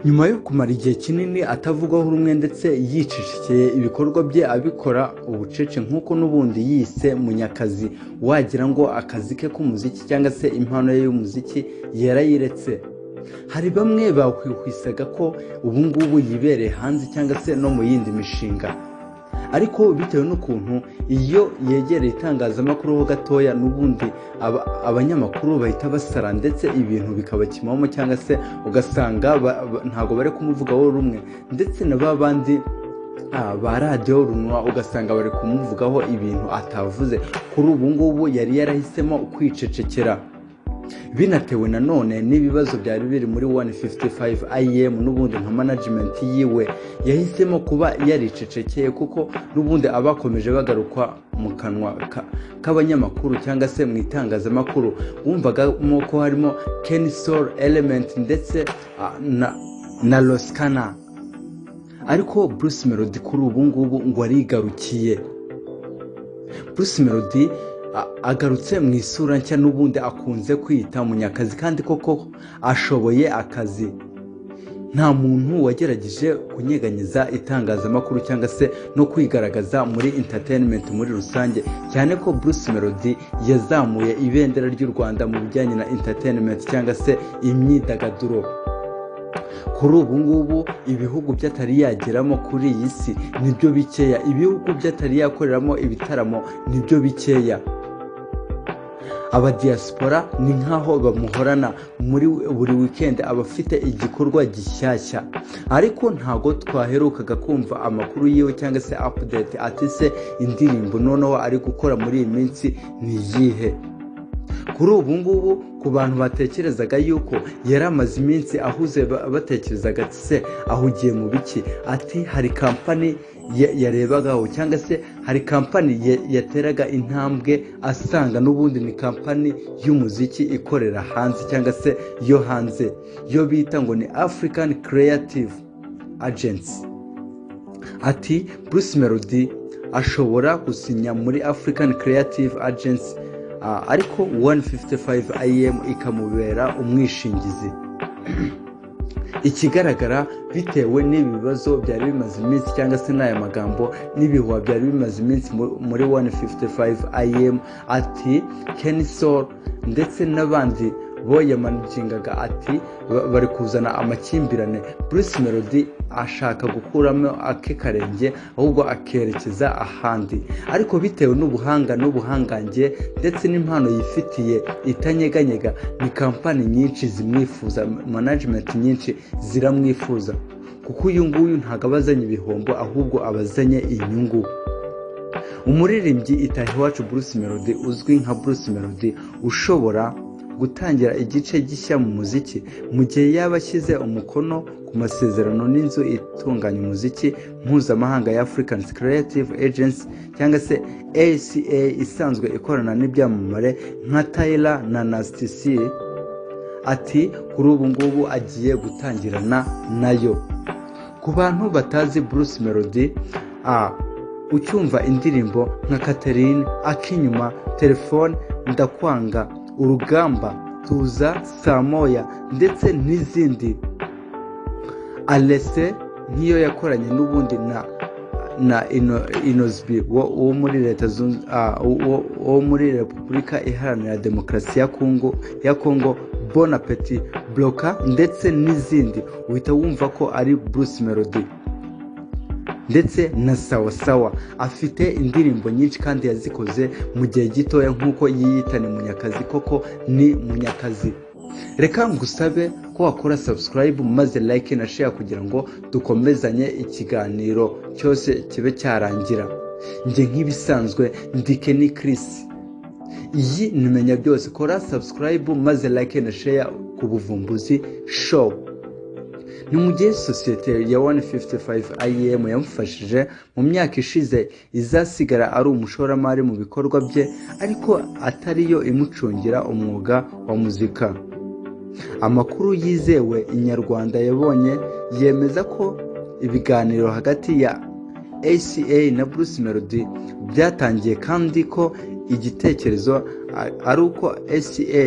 nyuma yo kumara igihe kinini atavugaho rumwe ndetse yicishikeye ibikorwa bye abikora ubucece nk'uko n'ubundi yise Munyakazi, wagira ngo akazi ke k'umuziki cyangwa se impano ye y'umuziki yarayiretse. Hari bamwe bakwihwisaga ko ubu ngubu yibereye hanze cyangwa se no mu yindi mishinga, ariko bitewe n'ukuntu iyo yegereye itangazamakuru ho gatoya n'ubundi abanyamakuru bahita basara ndetse ibintu bikabakimamo cyangwa se ugasanga ntago bari kumuvugaho rumwe, ndetse na babandi ba radiyo runwa ugasanga bari kumuvugaho ibintu atavuze. Kuri ubu ngubu yari yarahisemo kwicecekera, binatewe nanone n'ibibazo byari biri muri 155 IM n'ubundi nka management yiwe. Yahisemo kuba yaricecekeye kuko n'ubundi abakomeje bagarukwa mu kanwa k'abanyamakuru cyangwa se mu itangazamakuru wumvagamo ko harimo Kenny Soul, Element ndetse na Loskana. Ariko Bruce Melody kuri ubu ngubu ngo arigarukiye. Bruce Melody agarutse mu isura nshya n'ubundi akunze kwita Munyakazi, kandi koko ashoboye akazi. Nta muntu wagerageje kunyeganyeza itangazamakuru cyangwa se no kwigaragaza muri entertainment muri rusange, cyane ko Bruce Melody yazamuye ibendera ry'u Rwanda mu bijyanye na entertainment cyangwa se imyidagaduro. Kuri ubu ngubu ibihugu byatari yageramo kuri iyi si nibyo bikeya, ibihugu byatari yakoreramo ibitaramo nibyo bikeya. Abadiaspora ni nkaho bamuhorana muri buri weekend abafite igikorwa gishyashya, ariko ntago twaherukaga kumva amakuru yiwe cyangwa se update ati se indirimbo noneho ari gukora muri iyi minsi ni iyihe. Kuri ubu ngubu ku bantu batekerezaga yuko yari amaze iminsi ahuze batekerezaga ati se ahugiye mu biki, ati hari kampani yarebagaho cyangwa se hari kampani yateraga intambwe asanga n'ubundi ni kampani y'umuziki ikorera hanze cyangwa se yo hanze, yo bita ngo ni African Creative Agency. Ati Bruce Melody ashobora gusinya muri African Creative Agency, ariko 155 IM ikamubera umwishingizi. Ikigaragara bitewe n'ibibazo byari bimaze iminsi cyangwa se n'aya magambo n'ibihuha byari bimaze iminsi muri 155 IM, ati Kenny Soul ndetse n'abandi boyamanagingaga ati bari kuzana amakimbirane. Bruce Melody ashaka gukuramo ake karenge ahubwo akerekeza ahandi, ariko bitewe n'ubuhanga n'ubuhangange ndetse n'impano yifitiye itanyeganyega, ni kampani nyinshi zimwifuza, management nyinshi ziramwifuza, kuko uyu nguyu ntago abazanye ibihombo ahubwo abazanye inyungu. Umuririmbyi Itahiwacu Bruce Melody uzwi nka Bruce Melody ushobora gutangira igice gishya mu muziki mu gihe yaba ashyize umukono ku masezerano n'inzu itunganya umuziki mpuzamahanga ya African Creative Agency cyangwa se ACA isanzwe ikorana n'ibyamamare nka Tyler na Nasty C. Ati kuri ubu ngubu agiye gutangirana nayo. Ku bantu batazi Bruce Melody, ucyumva indirimbo nka Catherine, Akinyuma, Telefone, Ndakwanga, Urugamba, Tuza, Samoya ndetse n'izindi, Alese nk'iyo yakoranye n'ubundi na Inosbi wo muri leta wo muri Repubulika Iharanira Demokarasi ya Kongo, Bon Appetit, Bloka ndetse n'izindi, uhita wumva ko ari Bruce Melody. Ndetse na Sawa Sawa afite indirimbo nyinshi kandi yazikoze mu gihe gitoya nk'uko yiyitane Munyakazi, koko ni Munyakazi. Reka ngusabe ko wakora subscribe maze like na share kugira ngo dukomezanye ikiganiro cyose kibe cyarangira. Nge nk'ibisanzwe ndi Kenny Chris, iyi nimenya byose. Kora subscribe maze like na share ku Buvumbuzi Show. Ni mu gihe sosiyete ya 155 IM yamufashije mu myaka ishize izasigara ari umushoramari mu bikorwa bye, ariko atariyo imucungira umwuga wa muzika. Amakuru yizewe Inyarwanda yabonye yemeza ko ibiganiro hagati ACA na Bruce Melody byatangiye kandi ko igitekerezo ari uko ACA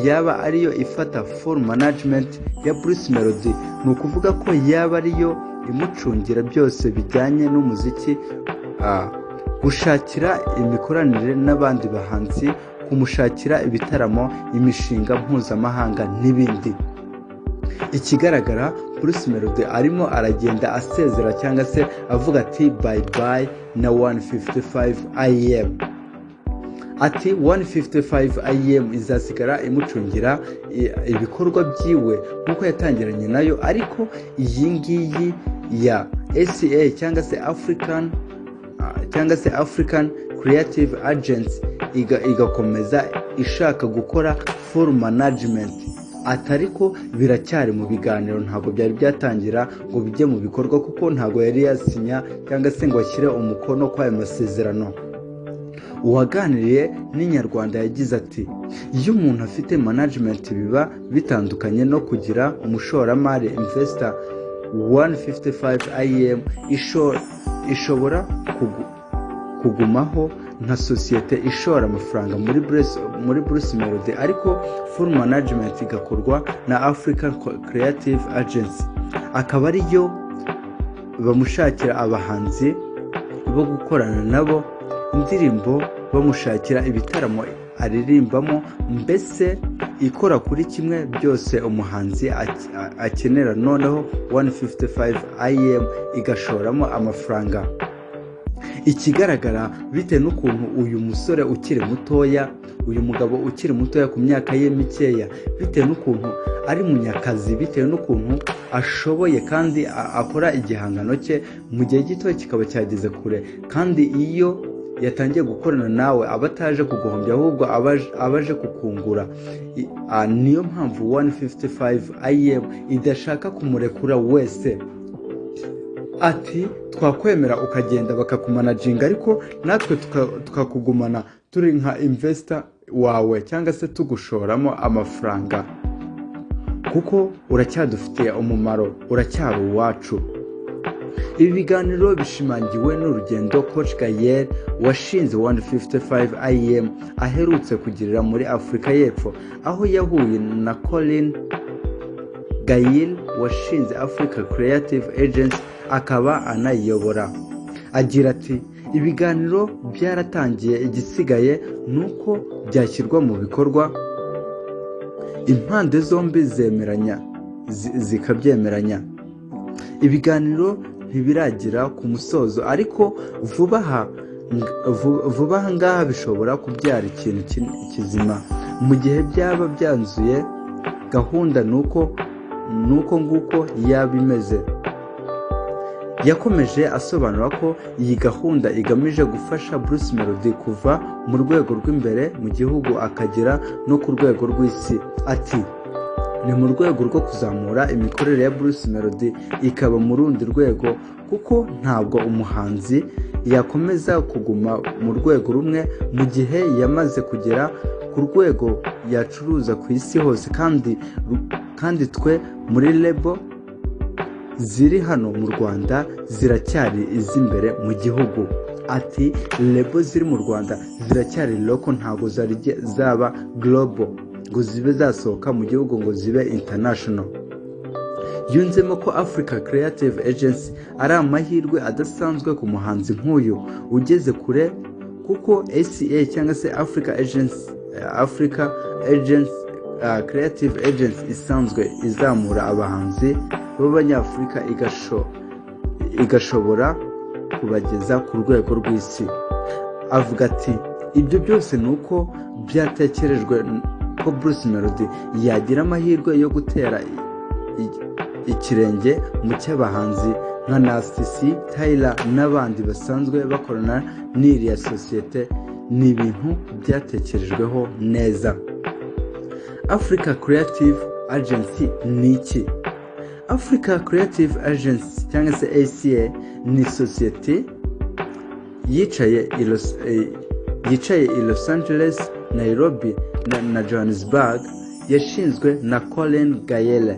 yaba ariyo ifata full management ya Bruce Melody, ni ukuvuga ko yaba ariyo imucungira byose bijyanye n'umuziki, gushakira imikoranire n'abandi bahanzi, kumushakira ibitaramo, imishinga mpuzamahanga n'ibindi. Ikigaragara Bruce Melody arimo aragenda asezera cyangwa se avuga ati bye bye na 155 IM. Ati 155 IM izasigara imucungira ibikorwa byiwe nkuko yatangiranye nayo, ariko iyi ngiyi ya ACA cyangwa se African Creative Agency igakomeza ishaka gukora full management. Atariko biracyari mu biganiro, ntabwo byari byatangira ngo bijye mu bikorwa kuko ntabwo yari yasinya cyangwa se ngo ashyire umukono kwa ayo masezerano. Uwaganiriye n'Inyarwanda yagize ati iyo umuntu afite management biba bitandukanye no kugira umushoramari investor. 155 IM ishobora kugumaho nka sosiyete ishora amafaranga muri Bruce Melody, ariko full management igakorwa na African Creative Agency, akaba ariyo bamushakira abahanzi bo gukorana nabo indirimbo, bamushakira ibitaramo aririmbamo, mbese ikora kuri kimwe byose umuhanzi akenera. Noneho 155 IM igashoramo amafaranga. Ikigaragara bitewe n'ukuntu uyu musore ukiri mutoya, uyu mugabo ukiri mutoya ku myaka ye mikeya, bitewe n'ukuntu ari munyakazi, bitewe n'ukuntu ashoboye kandi akora igihangano cye mu gihe gito kikaba cyageze kure, kandi iyo yatangiye gukorana nawe aba ataje kuguhombya ahubwo abaje kukungura. Niyo mpamvu 155 IM idashaka kumurekura wese. Ati twakwemera ukagenda bakakumanaginga, ariko natwe tukakugumana turi nka investor wawe cyangwa se tugushoramo amafaranga, kuko uracyadufitiye umumaro, uracyari uwacu. Ibi biganiro bishimangiwe n'urugendo Coach Gaël washinze 155 IM aherutse kugirira muri Afurika y'Epfo, aho yahuye na Colin Gaël washinze Africa Creative Agency akaba anayiyobora. Agira ati ibiganiro byaratangiye, igisigaye nuko byashyirwa mu bikorwa, impande zombi zemeranya zikabyemeranya. Ibiganiro ntibiragira ku musozo, ariko vuba aha ngaha bishobora kubyara ikintu kizima. Mu gihe byaba byanzuye gahunda nuko nguko yaba imeze. Yakomeje asobanura ko iyi gahunda igamije gufasha Bruce Melody kuva mu rwego rw'imbere mu gihugu akagera no ku rwego rw'isi. Ati ni mu rwego rwo kuzamura imikorere ya Bruce Melody ikaba mu rundi rwego, kuko ntabwo umuhanzi yakomeza kuguma mu rwego rumwe mu gihe yamaze kugera ku rwego yacuruza ku isi hose, kandi twe muri label ziri hano mu Rwanda ziracyari iz'imbere mu gihugu. Ati label ziri mu Rwanda ziracyari local, ntabwo zaba global ngo zibe zasohoka mu gihugu ngo zibe international. Yunzemo ko Africa Creative Agency ari amahirwe adasanzwe ku muhanzi nk'uyu ugeze kure, kuko ACA cyangwa se Africa Creative Agency isanzwe izamura abahanzi b'Abanyafurika igashobora kubageza ku rwego rw'isi. Avuga ati ibyo byose ni uko byatekerejwe ko Bruce Melody yagira amahirwe yo gutera ikirenge mu cy'abahanzi nka Nasty C, Tyler n'abandi basanzwe bakorana n'iriya sosiyete. Ni ibintu byatekerejweho neza. Africa Creative Agency ni iki? Africa Creative Agency cyangwa se ACA ni sosiyete yicaye i Los Angeles, Nairobi na Johannesburg, yashinzwe na Colin Gaël.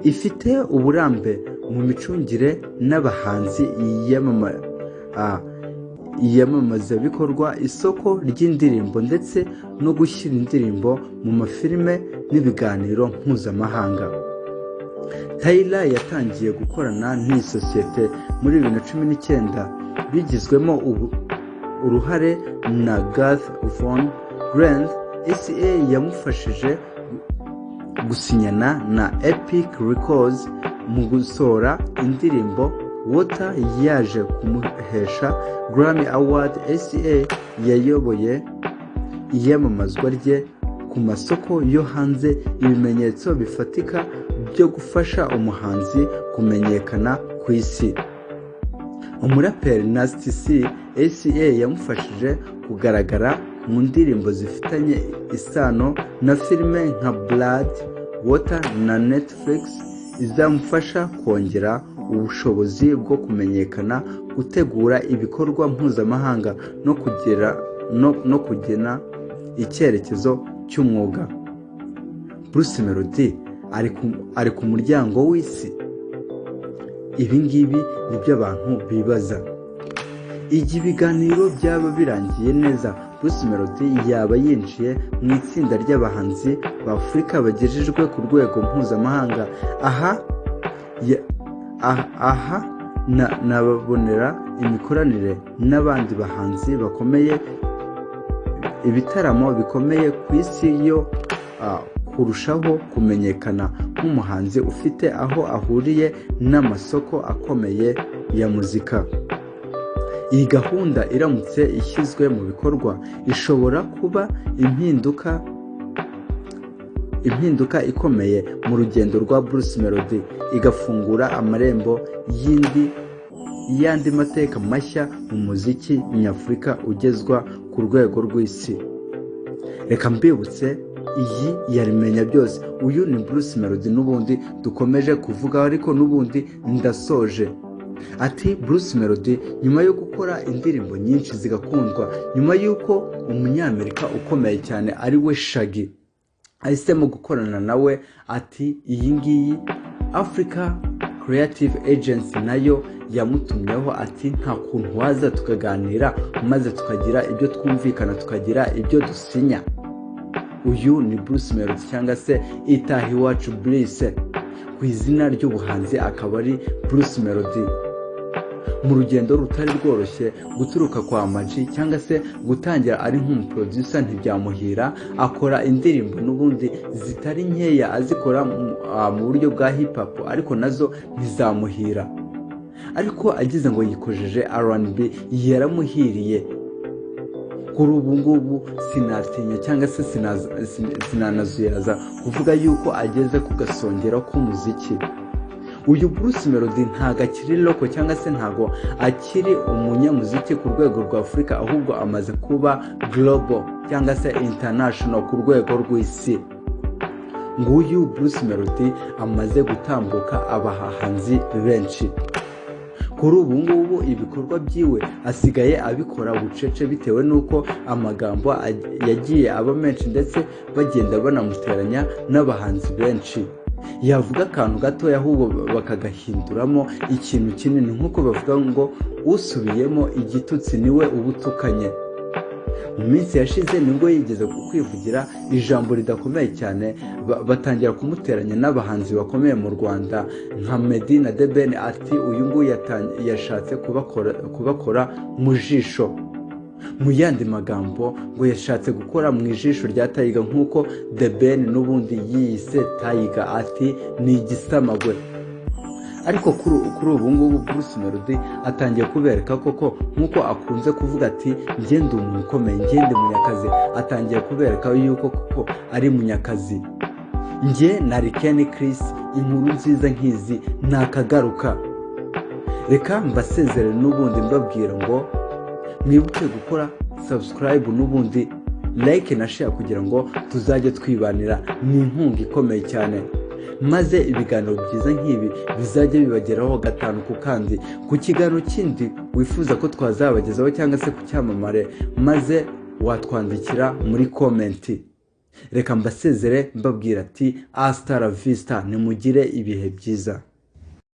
Ifite uburambe mu micungire n'abahanzi iyamamazabikorwa, isoko ry'indirimbo ndetse no gushyira indirimbo mu mafilime n'ibiganiro mpuzamahanga. Tyler yatangiye gukorana n'iyi sosiyete muri 2019 bigizwemo uruhare na Garth Von Grant. ACA yamufashije gusinyana na Epic Records mu gusohora indirimbo Water yaje kumuhesha Grammy Award. ACA yayoboye iyamamazwa rye ku masoko yo hanze, ibimenyetso bifatika byo gufasha umuhanzi kumenyekana ku isi. Umuraperi Nasty C, ACA yamufashije kugaragara mu ndirimbo zifitanye isano na filime nka Blood, Water na Netflix, izamufasha kongera ubushobozi bwo kumenyekana, gutegura ibikorwa mpuzamahanga no kugena icyerekezo cy'umwuga. Bruce Melody ari ku muryango w'isi. Ibi ngibi nibyo abantu bibaza. Igihe ibiganiro byaba birangiye neza, Bruce Melody yaba yinjiye mu itsinda ry'abahanzi ba Afurika bagejejwe ku rwego mpuzamahanga. Aha nababonera imikoranire n'abandi bahanzi bakomeye, ibitaramo bikomeye ku isi yo kurushaho kumenyekana nk'umuhanzi ufite aho ahuriye n'amasoko akomeye ya muzika. Iyi gahunda iramutse ishyizwe mu bikorwa ishobora kuba impinduka ikomeye mu rugendo rwa Bruce Melody, igafungura amarembo y'andi mateka mashya mu muziki nyafurika ugezwa ku rwego rw'isi. Reka mbibutse, iyi yarimenya byose. Uyu ni Bruce Melody n'ubundi dukomeje kuvuga, ariko n'ubundi ndasoje. Ati Bruce Melody nyuma yo gukora indirimbo nyinshi zigakundwa, nyuma y'uko umunyamerika ukomeye cyane ari we Shaggy ahisemo gukorana nawe, ati iyi ngiyi Africa Creative Agency nayo yamutumyeho, ati nta kuntu waza tukaganira maze tukagira ibyo twumvikana, tukagira ibyo dusinya. Uyu ni Bruce Melody cyangwa se Itahiwacu Bliss, ku izina ry'ubuhanzi akaba ari Bruce Melody. Mu rugendo rutari rworoshye guturuka kwa Ama-G cyangwa se gutangira ari nk'umuproducer ntibyamuhira, akora indirimbo n'ubundi zitari nkeya, azikora mu buryo bwa hip hop, ariko nazo ntizamuhira. Ariko agize ngo yikojeje R&B yaramuhiriye. Kuri ubu ngubu sinatinya cyangwa se sinanazuyaza kuvuga yuko ageze ku gasongero k'umuziki. Uyu Bruce Melody ntago akiri loko cyangwa se ntago akiri umunyamuziki ku rwego rwa Afurika, ahubwo amaze kuba global cyangwa se international ku rwego rw'isi. Nguyu Bruce Melody amaze gutambuka abahanzi benshi. Kuri ubu ngubu ibikorwa byiwe asigaye abikora bucece, bitewe n'uko amagambo yagiye aba menshi ndetse bagenda banamuteranya n'abahanzi benshi. Yavuga akantu gatoya ahubwo bakagahinduramo ikintu kinini, nk'uko bavuga ngo usubiyemo igitutsi niwe ubutukanye. Mu minsi yashize nibwo yigeze kwivugira ijambo ridakomeye cyane, batangira kumuteranya n'abahanzi bakomeye mu Rwanda nka Meddy na The Ben, ati uyu nguyu yashatse kubakora mu jisho. Mu yandi magambo ngo yashatse gukora mu ijisho rya Tiger, nk'uko The Ben n'ubundi yiyise Tiger, ati ni igisamagwe. Ariko kuri ubu ngubu Bruce Melody atangiye kubereka koko, nk'uko akunze kuvuga ati njye ndi umuntu ukomeye, njye ndi munyakazi. Atangiye kubereka yuko koko ari munyakazi. Njye na Ken Chris, inkuru nziza nk'izi nakagaruka. Reka mbasezere n'ubundi mbabwira ngo mwibuke gukora subscribe n'ubundi like na share kugira ngo tuzajye twibanira. Ni inkunga ikomeye cyane, maze ibiganiro byiza nk'ibi bizajya bibageraho gatanu ku kandi. Ku kiganiro kindi wifuza ko twazabagezaho cyangwa se ku cyamamare, maze watwandikira muri komenti. Reka mbasezere mbabwira ati hasta la vista, nimugire ibihe byiza.